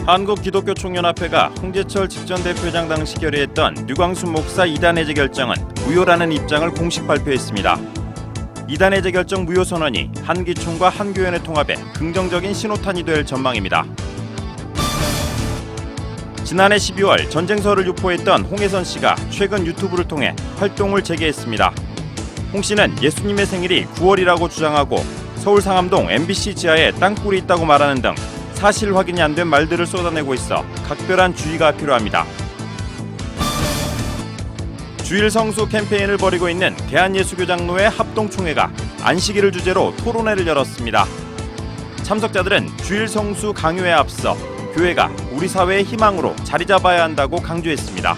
한국기독교총연합회가 홍재철 직전 대표회장 당시 결의했던 류광수 목사 이단 해제 결정은 무효라는 입장을 공식 발표했습니다. 이단 해제 결정 무효 선언이 한기총과 한교연의 통합에 긍정적인 신호탄이 될 전망입니다. 지난해 12월 전쟁서를 유포했던 홍해선 씨가 최근 유튜브를 통해 활동을 재개했습니다. 홍 씨는 예수님의 생일이 9월이라고 주장하고 서울 상암동 MBC 지하에 땅굴이 있다고 말하는 등 사실 확인이 안 된 말들을 쏟아내고 있어 각별한 주의가 필요합니다. 주일 성수 캠페인을 벌이고 있는 대한예수교장로회 합동총회가 안식일을 주제로 토론회를 열었습니다. 참석자들은 주일 성수 강요에 앞서 교회가 우리 사회의 희망으로 자리 잡아야 한다고 강조했습니다.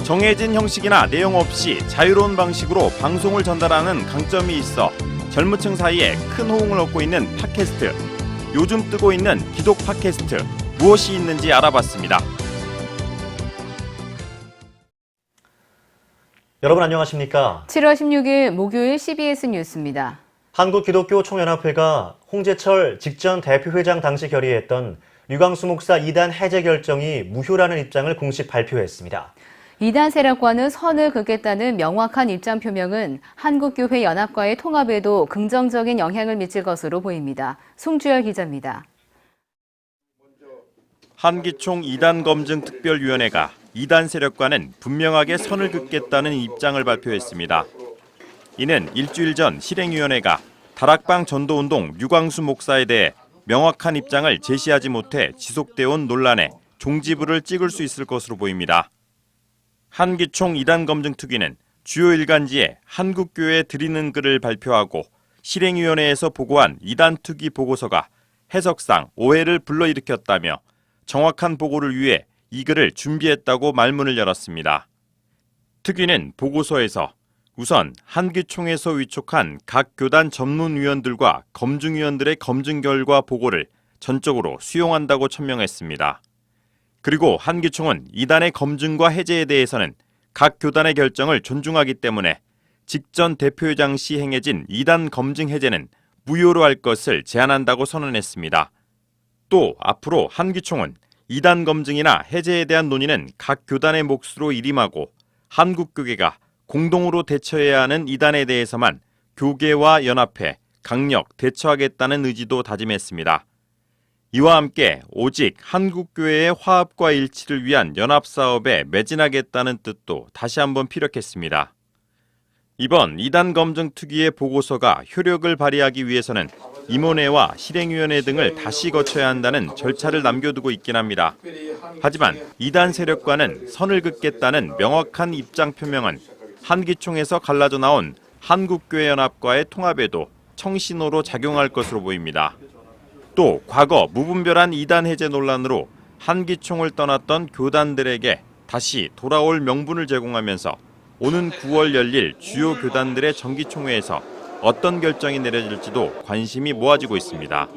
정해진 형식이나 내용 없이 자유로운 방식으로 방송을 전달하는 강점이 있어 젊은 층 사이에 큰 호응을 얻고 있는 팟캐스트. 요즘 뜨고 있는 기독 팟캐스트 무엇이 있는지 알아봤습니다. 여러분 안녕하십니까? 7월 16일 목요일 CBS 뉴스입니다. 한국기독교총연합회가 홍재철 직전 대표회장 당시 결의했던 류광수 목사 이단 해제 결정이 무효라는 입장을 공식 발표했습니다. 이단 세력과는 선을 긋겠다는 명확한 입장 표명은 한국교회 연합과의 통합에도 긍정적인 영향을 미칠 것으로 보입니다. 송주열 기자입니다. 한기총 이단 검증 특별위원회가 이단 세력과는 분명하게 선을 긋겠다는 입장을 발표했습니다. 이는 일주일 전 실행위원회가 다락방 전도운동 류광수 목사에 대해 명확한 입장을 제시하지 못해 지속되어 온 논란에 종지부를 찍을 수 있을 것으로 보입니다. 한기총 이단 검증 특위는 주요 일간지에 한국교회에 드리는 글을 발표하고 실행위원회에서 보고한 이단 특위 보고서가 해석상 오해를 불러일으켰다며 정확한 보고를 위해 이 글을 준비했다고 말문을 열었습니다. 특위는 보고서에서 우선 한기총에서 위촉한 각 교단 전문위원들과 검증위원들의 검증 결과 보고를 전적으로 수용한다고 천명했습니다. 그리고 한기총은 이단의 검증과 해제에 대해서는 각 교단의 결정을 존중하기 때문에 직전 대표회장 시 행해진 이단 검증 해제는 무효로 할 것을 제안한다고 선언했습니다. 또 앞으로 한기총은 이단 검증이나 해제에 대한 논의는 각 교단의 몫으로 일임하고 한국교계가 공동으로 대처해야 하는 이단에 대해서만 교계와 연합해 강력 대처하겠다는 의지도 다짐했습니다. 이와 함께 오직 한국교회의 화합과 일치를 위한 연합사업에 매진하겠다는 뜻도 다시 한번 피력했습니다. 이번 이단 검증 특위의 보고서가 효력을 발휘하기 위해서는 임원회와 실행위원회 등을 다시 거쳐야 한다는 절차를 남겨두고 있긴 합니다. 하지만 이단 세력과는 선을 긋겠다는 명확한 입장 표명은 한기총에서 갈라져 나온 한국교회연합과의 통합에도 청신호로 작용할 것으로 보입니다. 또 과거 무분별한 이단 해제 논란으로 한기총을 떠났던 교단들에게 다시 돌아올 명분을 제공하면서 오는 9월 열릴 주요 교단들의 정기총회에서 어떤 결정이 내려질지도 관심이 모아지고 있습니다.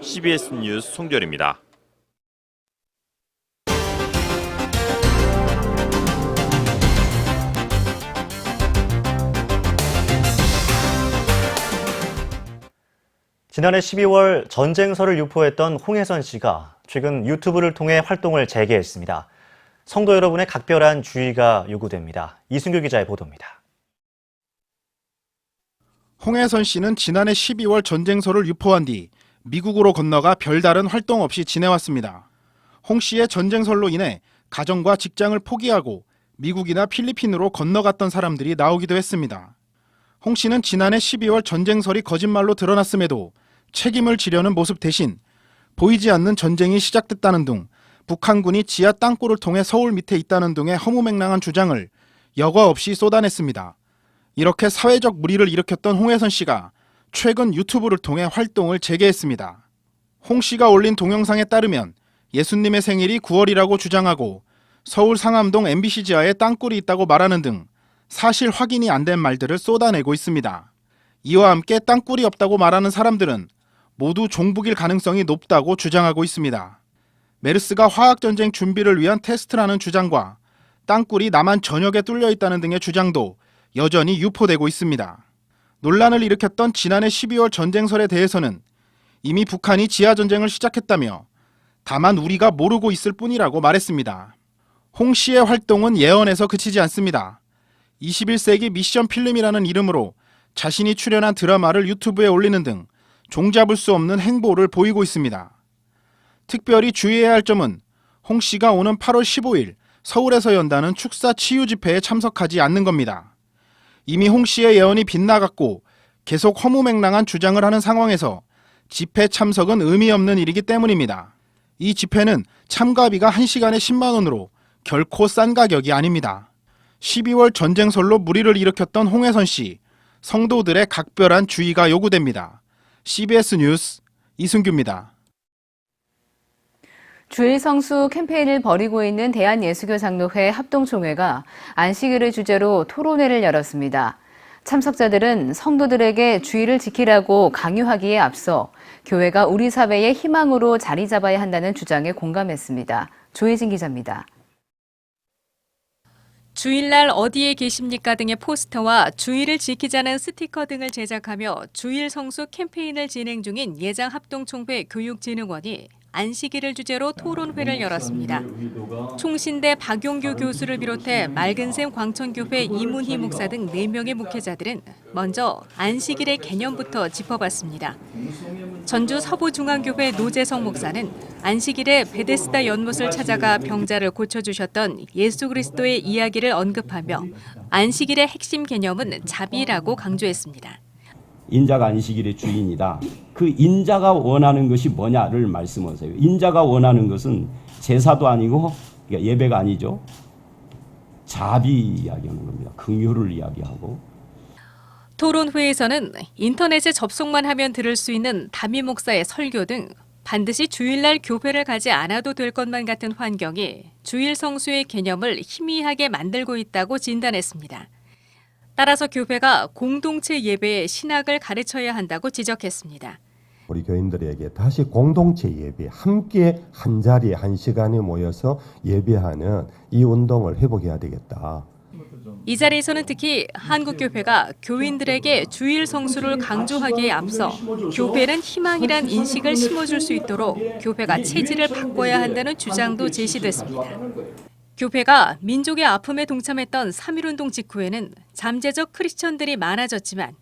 CBS 뉴스 송절입니다. 지난해 12월 전쟁서를 유포했던 홍해선 씨가 최근 유튜브를 통해 활동을 재개했습니다. 성도 여러분의 각별한 주의가 요구됩니다. 이승규 기자의 보도입니다. 홍해선 씨는 지난해 12월 전쟁서를 유포한 뒤 미국으로 건너가 별다른 활동 없이 지내왔습니다. 홍 씨의 전쟁설로 인해 가정과 직장을 포기하고 미국이나 필리핀으로 건너갔던 사람들이 나오기도 했습니다. 홍 씨는 지난해 12월 전쟁설이 거짓말로 드러났음에도 책임을 지려는 모습 대신 보이지 않는 전쟁이 시작됐다는 등 북한군이 지하 땅굴을 통해 서울 밑에 있다는 등의 허무맹랑한 주장을 여과 없이 쏟아냈습니다. 이렇게 사회적 물의를 일으켰던 홍해선 씨가 최근 유튜브를 통해 활동을 재개했습니다. 홍 씨가 올린 동영상에 따르면 예수님의 생일이 9월이라고 주장하고 서울 상암동 MBC 지하에 땅굴이 있다고 말하는 등 사실 확인이 안 된 말들을 쏟아내고 있습니다. 이와 함께 땅굴이 없다고 말하는 사람들은 모두 종북일 가능성이 높다고 주장하고 있습니다. 메르스가 화학전쟁 준비를 위한 테스트라는 주장과 땅굴이 남한 전역에 뚫려 있다는 등의 주장도 여전히 유포되고 있습니다. 논란을 일으켰던 지난해 12월 전쟁설에 대해서는 이미 북한이 지하전쟁을 시작했다며 다만 우리가 모르고 있을 뿐이라고 말했습니다. 홍 씨의 활동은 예언에서 그치지 않습니다. 21세기 미션 필름이라는 이름으로 자신이 출연한 드라마를 유튜브에 올리는 등 종잡을 수 없는 행보를 보이고 있습니다. 특별히 주의해야 할 점은 홍 씨가 오는 8월 15일 서울에서 연다는 축사 치유 집회에 참석하지 않는 겁니다. 이미 홍 씨의 예언이 빗나갔고 계속 허무맹랑한 주장을 하는 상황에서 집회 참석은 의미 없는 일이기 때문입니다. 이 집회는 참가비가 1시간에 10만 원으로 결코 싼 가격이 아닙니다. 12월 전쟁설로 무리를 일으켰던 홍해선 씨, 성도들의 각별한 주의가 요구됩니다. CBS 뉴스 이승규입니다. 주일 성수 캠페인을 벌이고 있는 대한예수교장로회 합동총회가 안식일을 주제로 토론회를 열었습니다. 참석자들은 성도들에게 주의를 지키라고 강요하기에 앞서 교회가 우리 사회의 희망으로 자리 잡아야 한다는 주장에 공감했습니다. 조혜진 기자입니다. 주일날 어디에 계십니까 등의 포스터와 주일을 지키자는 스티커 등을 제작하며 주일 성수 캠페인을 진행 중인 예장합동총회 교육진흥원이 안식일을 주제로 토론회를 열었습니다. 총신대 박용규 교수를 비롯해 맑은샘 광천교회 이문희 목사 등 4명의 목회자들은 먼저 안식일의 개념부터 짚어봤습니다. 전주 서부중앙교회 노재성 목사는 안식일에 베데스다 연못을 찾아가 병자를 고쳐주셨던 예수 그리스도의 이야기를 언급하며 안식일의 핵심 개념은 자비라고 강조했습니다. 인자가 안식일의 주인이다. 그 인자가 원하는 것이 뭐냐를 말씀하세요. 인자가 원하는 것은 제사도 아니고 그러니까 예배가 아니죠. 자비 이야기하는 겁니다. 긍휼을 이야기하고. 토론회에서는 인터넷에 접속만 하면 들을 수 있는 담임 목사의 설교 등 반드시 주일날 교회를 가지 않아도 될 것만 같은 환경이 주일 성수의 개념을 희미하게 만들고 있다고 진단했습니다. 따라서 교회가 공동체 예배에 신학을 가르쳐야 한다고 지적했습니다. 우리 교인들에게 다시 공동체 예배, 함께 한 자리에 한 시간에 모여서 예배하는 이 운동을 회복해야 되겠다. 이 자리에서는 특히 한국교회가 교인들에게 주일 성수를 강조하기에 앞서 교회는 희망이란 인식을 심어줄 수 있도록 교회가 체질을 바꿔야 한다는 주장도 제시됐습니다. 교회가 민족의 아픔에 동참했던 3.1운동 직후에는 잠재적 크리스천들이 많아졌지만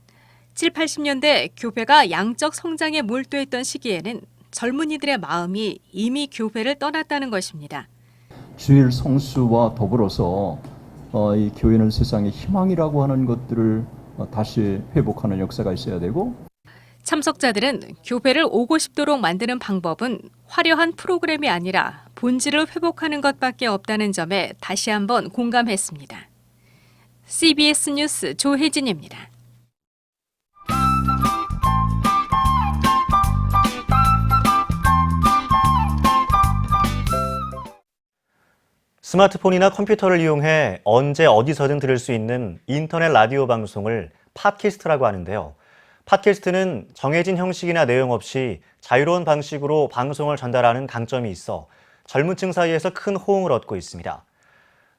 7, 80년대 교회가 양적 성장에 몰두했던 시기에는 젊은이들의 마음이 이미 교회를 떠났다는 것입니다. 주일 성수와 더불어서 이 교회는 세상의 희망이라고 하는 것들을 다시 회복하는 역사가 있어야 되고, 참석자들은 교회를 오고 싶도록 만드는 방법은 화려한 프로그램이 아니라 본질을 회복하는 것밖에 없다는 점에 다시 한번 공감했습니다. CBS 뉴스 조혜진입니다. 스마트폰이나 컴퓨터를 이용해 언제 어디서든 들을 수 있는 인터넷 라디오 방송을 팟캐스트라고 하는데요. 팟캐스트는 정해진 형식이나 내용 없이 자유로운 방식으로 방송을 전달하는 강점이 있어 젊은 층 사이에서 큰 호응을 얻고 있습니다.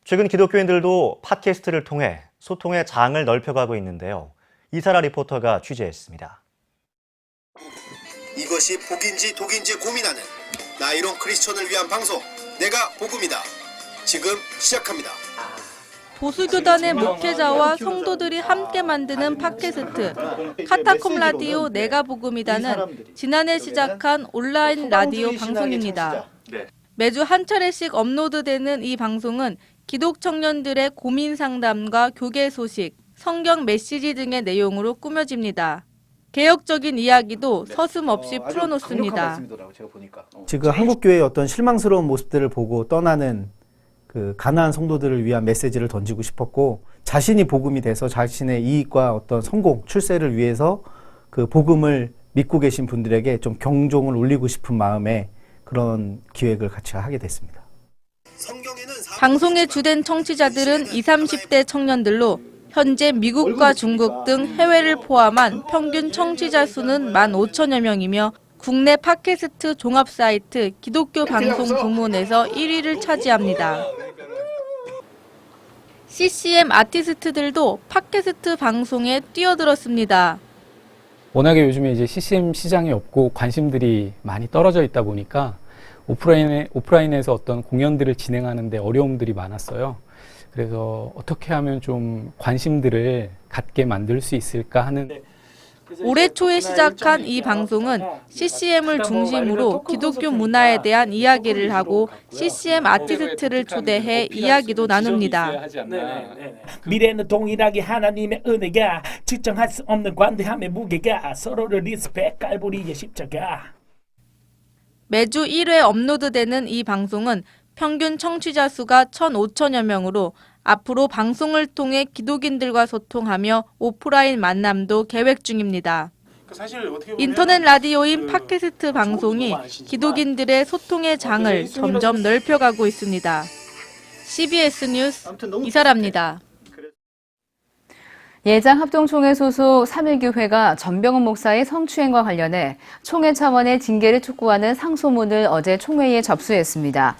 최근 기독교인들도 팟캐스트를 통해 소통의 장을 넓혀가고 있는데요. 이사라 리포터가 취재했습니다. 이것이 복인지 독인지 고민하는 나이론 크리스천을 위한 방송, 내가 복음이다. 지금 시작합니다. 보수교단의 목회자와 성도들이 함께 만드는 팟캐스트 카타콤 라디오 내가 복음이다는 지난해 시작한 온라인 라디오 방송입니다. 매주 한 차례씩 업로드되는 이 방송은 기독 청년들의 고민 상담과 교계 소식, 성경 메시지 등의 내용으로 꾸며집니다. 개혁적인 이야기도 서슴없이 풀어놓습니다. 지금 한국교회의 어떤 실망스러운 모습들을 보고 떠나는 그 가난한 성도들을 위한 메시지를 던지고 싶었고, 자신이 복음이 돼서 자신의 이익과 어떤 성공, 출세를 위해서 그 복음을 믿고 계신 분들에게 좀 경종을 울리고 싶은 마음에 그런 기획을 같이 하게 됐습니다. 방송의 주된 청취자들은 20, 30대 청년들로 현재 미국과 중국 등 해외를 포함한 평균 청취자 수는 15,000여 명이며 국내 팟캐스트 종합 사이트 기독교 방송 부문에서 1위를 차지합니다. CCM 아티스트들도 팟캐스트 방송에 뛰어들었습니다. 워낙에 요즘에 이제 CCM 시장이 없고 관심들이 많이 떨어져 있다 보니까 오프라인에서 어떤 공연들을 진행하는데 어려움들이 많았어요. 그래서 어떻게 하면 좀 관심들을 갖게 만들 수 있을까 하는. 올해 초에 시작한 이 방송은 CCM을 중심으로 기독교 문화에 대한 이야기를 하고 CCM 아티스트를 초대해 이야기도 나눕니다. 미래는 동일하게 하나님의 은혜가 측정할 수 없는 관대함의 무게가 서로를 리스펙 갈보리의 십자가. 매주 1회 업로드되는 이 방송은 평균 청취자 수가 1,500여 명으로 앞으로 방송을 통해 기독인들과 소통하며 오프라인 만남도 계획 중입니다. 인터넷 라디오인 팟캐스트 방송이 기독인들의 소통의 장을 점점 넓혀가고 있습니다. CBS 뉴스 이사라입니다. 예장합동총회 소속 3.1교회가 전병훈 목사의 성추행과 관련해 총회 차원의 징계를 촉구하는 상소문을 어제 총회에 접수했습니다.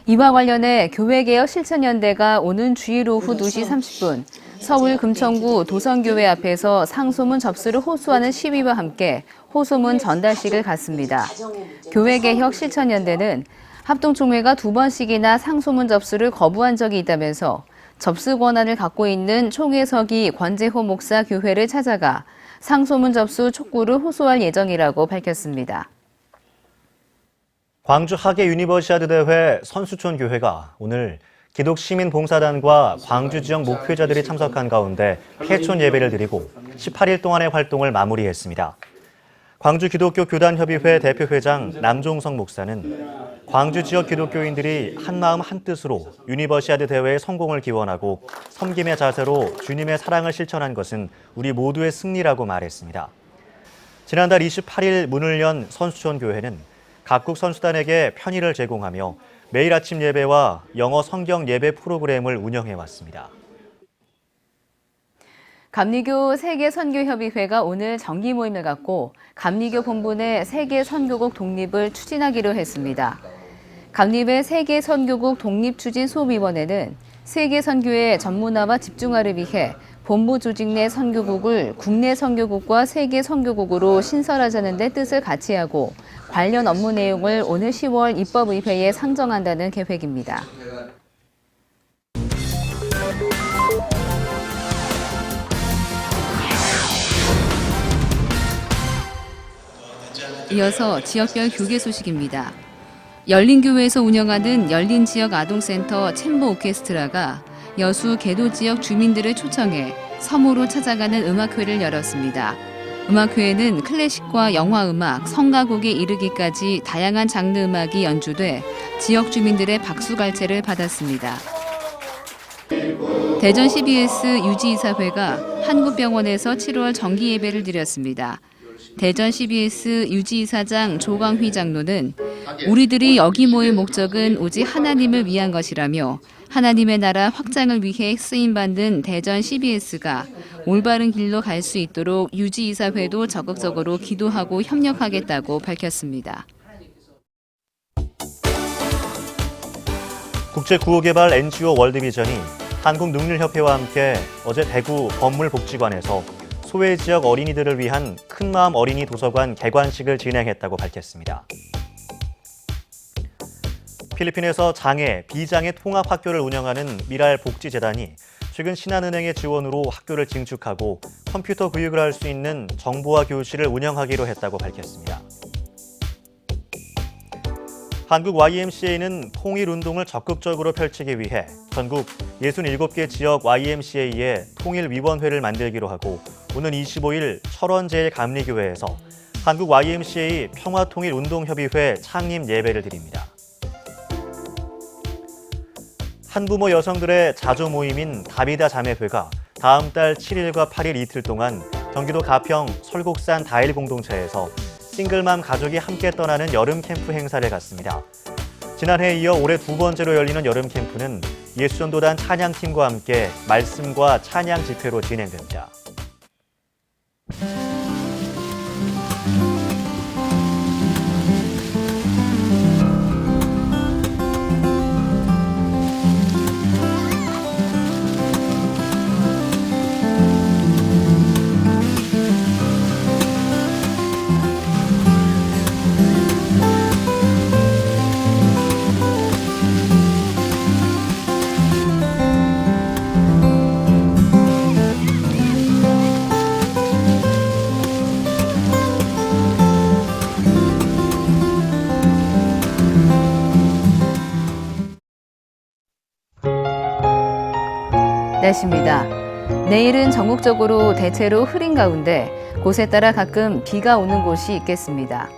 이와 관련해 교회개혁 실천연대가 오는 주일 오후 2시 30분 서울 금천구 도성교회 앞에서 상소문 접수를 호소하는 시위와 함께 호소문 전달식을 갖습니다. 교회개혁 실천연대는 합동총회가 2번씩이나 상소문 접수를 거부한 적이 있다면서 접수 권한을 갖고 있는 총회석이 권재호 목사 교회를 찾아가 상소문 접수 촉구를 호소할 예정이라고 밝혔습니다. 광주 하계 유니버시아드 대회 선수촌 교회가 오늘 기독시민봉사단과 광주 지역 목회자들이 참석한 가운데 폐촌 예배를 드리고 18일 동안의 활동을 마무리했습니다. 광주 기독교 교단협의회 대표회장 남종성 목사는 광주 지역 기독교인들이 한마음 한뜻으로 유니버시아드 대회의 성공을 기원하고 섬김의 자세로 주님의 사랑을 실천한 것은 우리 모두의 승리라고 말했습니다. 지난달 28일 문을 연 선수촌 교회는 각국 선수단에게 편의를 제공하며 매일 아침 예배와 영어 성경 예배 프로그램을 운영해왔습니다. 감리교 세계선교협의회가 오늘 정기 모임을 갖고 감리교 본부 내 세계선교국 독립을 추진하기로 했습니다. 감리회 세계선교국 독립추진소위원회는 세계선교의 전문화와 집중화를 위해 본부 조직 내 선교국을 국내 선교국과 세계 선교국으로 신설하자는 데 뜻을 같이 하고 관련 업무 내용을 오늘 10월 입법의회에 상정한다는 계획입니다. 이어서 지역별 교계 소식입니다. 열린교회에서 운영하는 열린지역아동센터 챔버 오케스트라가 여수 계도 지역 주민들을 초청해 섬으로 찾아가는 음악회를 열었습니다. 음악회에는 클래식과 영화음악, 성가곡에 이르기까지 다양한 장르 음악이 연주돼 지역 주민들의 박수갈채를 받았습니다. 대전 CBS 유지이사회가 한국병원에서 7월 정기 예배를 드렸습니다. 대전 CBS 유지이사장 조광휘 장로는 우리들이 여기 모일 목적은 오직 하나님을 위한 것이라며 하나님의 나라 확장을 위해 쓰임받는 대전 CBS가 올바른 길로 갈 수 있도록 유지이사회도 적극적으로 기도하고 협력하겠다고 밝혔습니다. 국제구호개발 NGO 월드비전이 한국능률협회와 함께 어제 대구 건물복지관에서 소외지역 어린이들을 위한 큰마음 어린이 도서관 개관식을 진행했다고 밝혔습니다. 필리핀에서 장애, 비장애 통합학교를 운영하는 미랄복지재단이 최근 신한은행의 지원으로 학교를 증축하고 컴퓨터 교육을 할 수 있는 정보화 교실을 운영하기로 했다고 밝혔습니다. 한국 YMCA는 통일운동을 적극적으로 펼치기 위해 전국 67개 지역 YMCA의 통일위원회를 만들기로 하고 오는 25일 철원제일감리교회에서 한국 YMCA 평화통일운동협의회 창립 예배를 드립니다. 한부모 여성들의 자조 모임인 다비다 자매회가 다음 달 7일과 8일 이틀 동안 경기도 가평 설곡산 다일 공동체에서 싱글맘 가족이 함께 떠나는 여름 캠프 행사를 갖습니다. 지난해에 이어 올해 두 번째로 열리는 여름 캠프는 예수전도단 찬양팀과 함께 말씀과 찬양 집회로 진행됩니다. 날씨입니다. 내일은 전국적으로 대체로 흐린 가운데 곳에 따라 가끔 비가 오는 곳이 있겠습니다.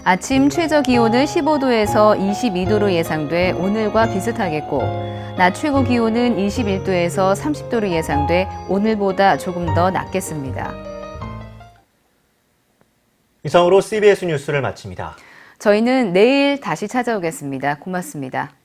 아침 최저 기온은 15도에서 22도로 예상돼 오늘과 비슷하겠고 낮 최고 기온은 21도에서 30도로 예상돼 오늘보다 조금 더 낮겠습니다. 이상으로 CBS 뉴스를 마칩니다. 저희는 내일 다시 찾아오겠습니다. 고맙습니다.